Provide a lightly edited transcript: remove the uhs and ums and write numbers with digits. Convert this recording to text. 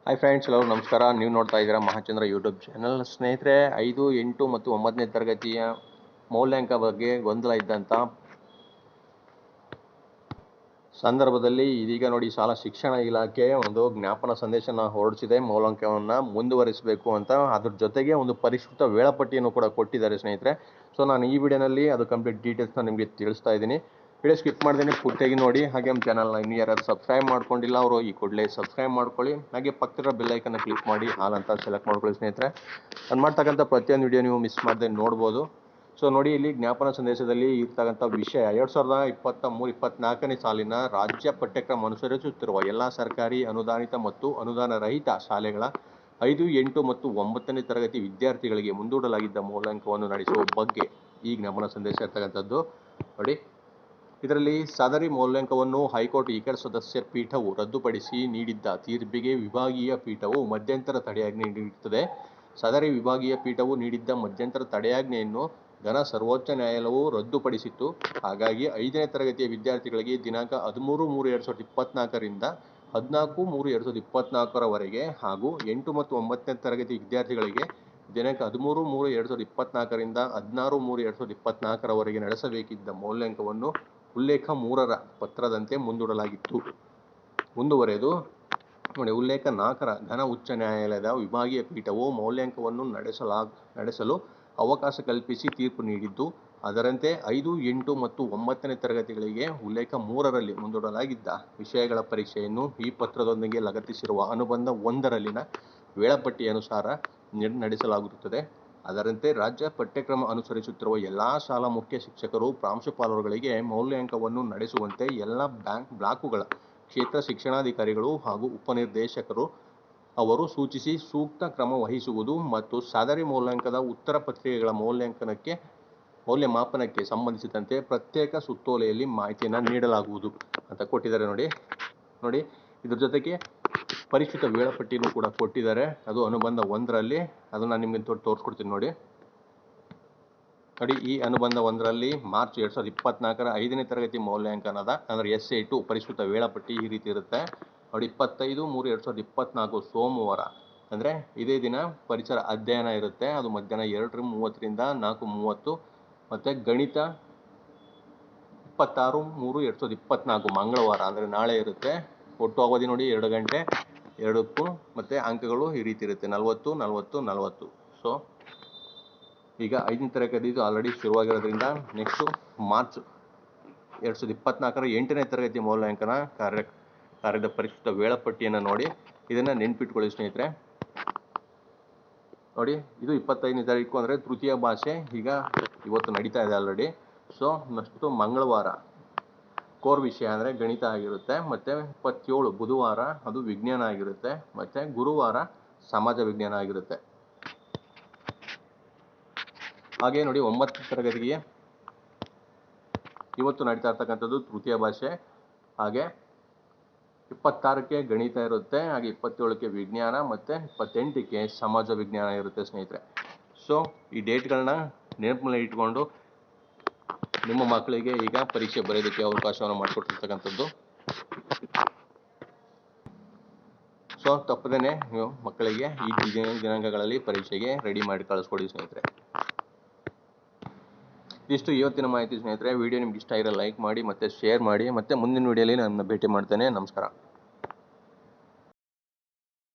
Hi friends, ಎಲ್ಲರೂ ನಮಸ್ಕಾರ. ನೀವು ನೋಡ್ತಾ ಇದ್ದೀರಾ ಮಹಾಚಂದ್ರ ಯೂಟ್ಯೂಬ್ ಚಾನಲ್. ಸ್ನೇಹಿತರೆ, 5, 8 ಮತ್ತು 9ನೇ ತರಗತಿಯ ಮೌಲ್ಯಾಂಕ ಬಗ್ಗೆ ಗೊಂದಲ ಇದ್ದಂಥ ಸಂದರ್ಭದಲ್ಲಿ ಇದೀಗ ನೋಡಿ, ಶಾಲಾ ಶಿಕ್ಷಣ ಇಲಾಖೆ ಒಂದು ಜ್ಞಾಪನ ಸಂದೇಶನ ಹೊರಡಿಸಿದೆ. ಮೌಲ್ಯಾಂಕವನ್ನು ಮುಂದುವರಿಸಬೇಕು ಅಂತ. ಅದ್ರ ಜೊತೆಗೆ ಒಂದು ಪರಿಷ್ಕೃತ ವೇಳಾಪಟ್ಟಿಯನ್ನು ಕೂಡ ಕೊಟ್ಟಿದ್ದಾರೆ ಸ್ನೇಹಿತರೆ. ಸೊ ನಾನು ಈ ವಿಡಿಯೋನಲ್ಲಿ ಅದು ಕಂಪ್ಲೀಟ್ ಡೀಟೇಲ್ಸ್ನ ನಿಮಗೆ ತಿಳಿಸ್ತಾ ಇದ್ದೀನಿ. ವಿಡಿಯೋ ಸ್ಕಿಪ್ ಮಾಡ್ದೇನೆ ಪೂರ್ತಿಯಾಗಿ ನೋಡಿ. ಹಾಗೆ ನಮ್ಮ ಚಾನಲ್ನ ಇನ್ನೂ ಯಾರು ಸಬ್ಸ್ಕ್ರೈಬ್ ಮಾಡ್ಕೊಂಡಿಲ್ಲ ಅವರು ಈ ಕೂಡಲೇ ಸಬ್ಸ್ಕ್ರೈಬ್ ಮಾಡ್ಕೊಳ್ಳಿ. ಹಾಗೆ ಪಕ್ಕದ ಬೆಲ್ಲೈಕನ್ನ ಕ್ಲಿಕ್ ಮಾಡಿ ಹಾಲ್ ಅಂತ ಸೆಲೆಕ್ಟ್ ಮಾಡ್ಕೊಳ್ಳಿ ಸ್ನೇಹಿತರೆ. ನಾನು ಮಾಡ್ತಕ್ಕಂಥ ಪ್ರತಿಯೊಂದು ವಿಡಿಯೋ ನೀವು ಮಿಸ್ ಮಾಡದೆ ನೋಡ್ಬೋದು. ಸೊ ನೋಡಿ, ಇಲ್ಲಿ ಜ್ಞಾಪನ ಸಂದೇಶದಲ್ಲಿ ಇರ್ತಕ್ಕಂಥ ವಿಷಯ 2023-24ನೇ ಸಾಲಿನ ರಾಜ್ಯ ಪಠ್ಯಕ್ರಮ ಅನುಸರಿಸುತ್ತಿರುವ ಎಲ್ಲ ಸರ್ಕಾರಿ ಅನುದಾನಿತ ಮತ್ತು ಅನುದಾನ ರಹಿತ ಶಾಲೆಗಳ 5, 8 ಮತ್ತು 9ನೇ ತರಗತಿ ವಿದ್ಯಾರ್ಥಿಗಳಿಗೆ ಮುಂದೂಡಲಾಗಿದ್ದ ಮೌಲ್ಯಾಂಕವನ್ನು ನಡೆಸುವ ಬಗ್ಗೆ ಈ ಜ್ಞಾಪನ ಸಂದೇಶ ಇರ್ತಕ್ಕಂಥದ್ದು. ನೋಡಿ, ಇದರಲ್ಲಿ ಸದರಿ ಮೌಲ್ಯಾಂಕವನ್ನು ಹೈಕೋರ್ಟ್ ಏಕೈಕ ಸದಸ್ಯ ಪೀಠವು ರದ್ದುಪಡಿಸಿ ನೀಡಿದ್ದ ತೀರ್ಪಿಗೆ ವಿಭಾಗೀಯ ಪೀಠವು ಮಧ್ಯಂತರ ತಡೆಯಾಜ್ಞೆ ನೀಡುತ್ತದೆ. ಸದರಿ ವಿಭಾಗೀಯ ಪೀಠವು ನೀಡಿದ್ದ ಮಧ್ಯಂತರ ತಡೆಯಾಜ್ಞೆಯನ್ನು ಘನ ಸರ್ವೋಚ್ಚ ನ್ಯಾಯಾಲಯವು ರದ್ದುಪಡಿಸಿತ್ತು. ಹಾಗಾಗಿ 5ನೇ ತರಗತಿಯ ವಿದ್ಯಾರ್ಥಿಗಳಿಗೆ ದಿನಾಂಕ 13/3/2024ರಿಂದ 14/3/2024ರವರೆಗೆ ಹಾಗೂ 8 ಮತ್ತು 9ನೇ ತರಗತಿ ವಿದ್ಯಾರ್ಥಿಗಳಿಗೆ ದಿನಾಂಕ 13/3/2024ರಿಂದ 16/3/2024ರವರೆಗೆ ನಡೆಸಬೇಕಿದ್ದ ಮೌಲ್ಯಾಂಕವನ್ನು ಉಲ್ಲೇಖ 3ರ ಪತ್ರದಂತೆ ಮುಂದೂಡಲಾಗಿತ್ತು. ಮುಂದುವರೆದು ನೋಡಿ, ಉಲ್ಲೇಖ 4ರ ಘನ ಉಚ್ಚ ನ್ಯಾಯಾಲಯದ ವಿಭಾಗೀಯ ಪೀಠವು ಮೌಲ್ಯಾಂಕವನ್ನು ನಡೆಸಲು ಅವಕಾಶ ಕಲ್ಪಿಸಿ ತೀರ್ಪು ನೀಡಿದ್ದು, ಅದರಂತೆ 5, 8 ಮತ್ತು 9ನೇ ತರಗತಿಗಳಿಗೆ ಉಲ್ಲೇಖ 3ರಲ್ಲಿ ಮುಂದೂಡಲಾಗಿದ್ದ ವಿಷಯಗಳ ಪರೀಕ್ಷೆಯನ್ನು ಈ ಪತ್ರದೊಂದಿಗೆ ಲಗತ್ತಿಸಿರುವ ಅನುಬಂಧ 1ರಲ್ಲಿನ ವೇಳಾಪಟ್ಟಿಯ ಅನುಸಾರ ನಡೆಸಲಾಗುತ್ತದೆ. ಅದರಂತೆ ರಾಜ್ಯ ಪಠ್ಯಕ್ರಮ ಅನುಸರಿಸುತ್ತಿರುವ ಎಲ್ಲ ಶಾಲಾ ಮುಖ್ಯ ಶಿಕ್ಷಕರು, ಪ್ರಾಂಶುಪಾಲರುಗಳಿಗೆ ಮೌಲ್ಯಾಂಕವನ್ನು ನಡೆಸುವಂತೆ ಎಲ್ಲ ಬ್ಲಾಕುಗಳ ಕ್ಷೇತ್ರ ಶಿಕ್ಷಣಾಧಿಕಾರಿಗಳು ಹಾಗೂ ಉಪನಿರ್ದೇಶಕರು ಅವರು ಸೂಚಿಸಿ ಸೂಕ್ತ ಕ್ರಮ ವಹಿಸುವುದು ಮತ್ತು ಸದರಿ ಮೌಲ್ಯಾಂಕದ ಉತ್ತರ ಪತ್ರಿಕೆಗಳ ಮೌಲ್ಯಮಾಪನಕ್ಕೆ ಸಂಬಂಧಿಸಿದಂತೆ ಪ್ರತ್ಯೇಕ ಸುತ್ತೋಲೆಯಲ್ಲಿ ಮಾಹಿತಿಯನ್ನು ನೀಡಲಾಗುವುದು ಅಂತ ಕೊಟ್ಟಿದ್ದಾರೆ. ನೋಡಿ, ಇದ್ರ ಜೊತೆಗೆ ಪರಿಷ್ಕೃತ ವೇಳಾಪಟ್ಟಿಯನ್ನು ಕೂಡ ಕೊಟ್ಟಿದ್ದಾರೆ. ಅದು ಅನುಬಂಧ 1ರಲ್ಲಿ. ಅದನ್ನು ನಾನು ನಿಮಗೆ ತೋರಿಸ್ಕೊಡ್ತೀನಿ. ನೋಡಿ, ಈ ಅನುಬಂಧ 1ರಲ್ಲಿ ಮಾರ್ಚ್ 2024ರ 5ನೇ ತರಗತಿ ಮೌಲ್ಯಾಂಕನದ ಅಂದರೆ SA2 ಪರಿಷ್ಕೃತ ವೇಳಾಪಟ್ಟಿ ಈ ರೀತಿ ಇರುತ್ತೆ. ನೋಡಿ, 25/3/2024 ಸೋಮವಾರ ಅಂದರೆ ಇದೇ ದಿನ ಪರಿಸರ ಅಧ್ಯಯನ ಇರುತ್ತೆ. ಅದು ಮಧ್ಯಾಹ್ನ 2:30ರಿಂದ 4:30. ಮತ್ತು ಗಣಿತ 26/3/2024 ಮಂಗಳವಾರ ಅಂದರೆ ನಾಳೆ ಇರುತ್ತೆ. ಒಟ್ಟು ಅವಧಿ ನೋಡಿ 2 ಗಂಟೆ 2ಕ್ಕೂ. ಮತ್ತು ಅಂಕಗಳು ಈ ರೀತಿ ಇರುತ್ತೆ, 40, 40, 40. ಸೊ ಈಗ 5ನೇ ತರಗತಿದು ಆಲ್ರೆಡಿ ಶುರುವಾಗಿರೋದ್ರಿಂದ ನೆಕ್ಸ್ಟು ಮಾರ್ಚ್ 2024ರ 8ನೇ ತರಗತಿ ಮೌಲ್ಯಾಂಕನ ಕಾರ್ಯದ ಪರಿಷ್ಕೃತ ವೇಳಾಪಟ್ಟಿಯನ್ನು ನೋಡಿ. ಇದನ್ನು ನೆನ್ಪಿಟ್ಕೊಳ್ಳಿ ಸ್ನೇಹಿತರೆ. ನೋಡಿ, ಇದು 25ನೇ ತಾರೀಕು ಅಂದರೆ ತೃತೀಯ ಭಾಷೆ ಈಗ ಇವತ್ತು ನಡೀತಾ ಇದೆ ಆಲ್ರೆಡಿ. ಸೊ ನೆಕ್ಸ್ಟು ಮಂಗಳವಾರ ಕೋರ್ ವಿಷಯ ಅಂದರೆ ಗಣಿತ ಆಗಿರುತ್ತೆ. ಮತ್ತು 27 ಬುಧವಾರ ಅದು ವಿಜ್ಞಾನ ಆಗಿರುತ್ತೆ. ಮತ್ತು ಗುರುವಾರ ಸಮಾಜ ವಿಜ್ಞಾನ ಆಗಿರುತ್ತೆ. ಹಾಗೆ ನೋಡಿ, 9ನೇ ತರಗತಿಗೆ ಇವತ್ತು ನಡೀತಾ ಇರ್ತಕ್ಕಂಥದ್ದು ತೃತೀಯ ಭಾಷೆ. ಹಾಗೆ 26ಕ್ಕೆ ಗಣಿತ ಇರುತ್ತೆ. ಹಾಗೆ 27ಕ್ಕೆ ವಿಜ್ಞಾನ ಮತ್ತು 28ಕ್ಕೆ ಸಮಾಜ ವಿಜ್ಞಾನ ಇರುತ್ತೆ ಸ್ನೇಹಿತರೆ. ಸೊ ಈ ಡೇಟ್ಗಳನ್ನ ನೆನಪಿನಲ್ಲಿ ಇಟ್ಕೊಂಡು ನಿಮ್ಮ ಮಕ್ಕಳಿಗೆ ಈಗ ಪರೀಕ್ಷೆ ಬರೆಯೋದಕ್ಕೆ ಅವಕಾಶವನ್ನು ಮಾಡಿಕೊಟ್ಟಿರ್ತಕ್ಕಂಥದ್ದು. ಸೊ ತಪ್ಪದೇ ನೀವು ಮಕ್ಕಳಿಗೆ ಈ ದಿನಾಂಕಗಳಲ್ಲಿ ಪರೀಕ್ಷೆಗೆ ರೆಡಿ ಮಾಡಿ ಕಳಿಸ್ಕೊಡಿ ಸ್ನೇಹಿತರೆ. ಇಷ್ಟು ಇವತ್ತಿನ ಮಾಹಿತಿ ಸ್ನೇಹಿತರೆ. ವಿಡಿಯೋ ನಿಮ್ಗೆ ಇಷ್ಟ ಆಗಿರೋ ಲೈಕ್ ಮಾಡಿ ಮತ್ತು ಶೇರ್ ಮಾಡಿ. ಮತ್ತು ಮುಂದಿನ ವಿಡಿಯೋಲಿ ನಾನು ಭೇಟಿ ಮಾಡ್ತೇನೆ. ನಮಸ್ಕಾರ.